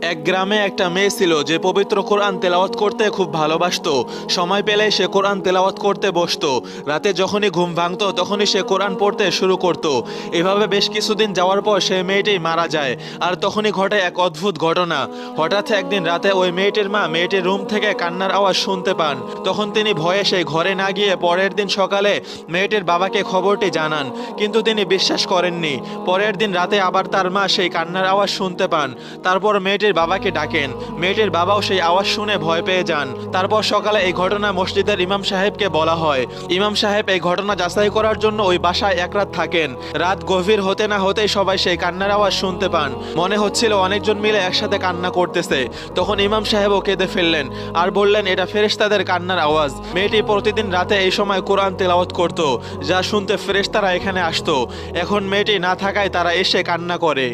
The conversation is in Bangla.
এক গ্রামে একটা মেয়ে ছিল যে পবিত্র কোরআন তেলাওয়াত করতে খুব ভালোবাসতো। সময় পেলে সে কোরআন তেলাওয়াত করতে বসতো। রাতে যখনই ঘুম ভাঙতো তখনই সে কোরআন পড়তে শুরু করত। এভাবে বেশ কিছুদিন যাওয়ার পর সেই মেয়েটি মারা যায়। আর তখনই ঘটে এক অদ্ভুত ঘটনা। হঠাৎ একদিন রাতে ওই মেয়েটির মা মেয়েটির রুম থেকে কান্নার আওয়াজ শুনতে পান। তখন তিনি ভয়ে সেই ঘরে না গিয়ে পরের দিন সকালে মেয়েটির বাবাকে খবরটি জানান, কিন্তু তিনি বিশ্বাস করেননি। পরের দিন রাতে আবার তার মা সেই কান্নার আওয়াজ শুনতে পান। তারপর মেয়েটির বাবাকে ডাকেন। মেয়েটির বাবাও সেই আওয়াজ শুনে ভয় পেয়ে যান। তারপর সকালে এই ঘটনা মসজিদের ইমাম সাহেবকে বলা হয়। ইমাম সাহেব এই ঘটনা যাচাই করার জন্য ওই বাসায় এক রাত থাকেন। রাত গভীর হতে না হতেই সবাই সেই কান্নার আওয়াজ শুনতে পান। মনে হচ্ছিল অনেকজন মিলে একসাথে কান্না করতেছে। তখন ইমাম সাহেবও কেঁদে ফেললেন আর বললেন, এটা ফেরেশতাদের কান্নার আওয়াজ। মেয়েটি প্রতিদিন রাতে এই সময় কোরআন তেলাওয়াত করত, যা শুনতে ফেরেশতারা এখানে আসতো। এখন মেয়েটি না থাকায় তারা এসে কান্না করে।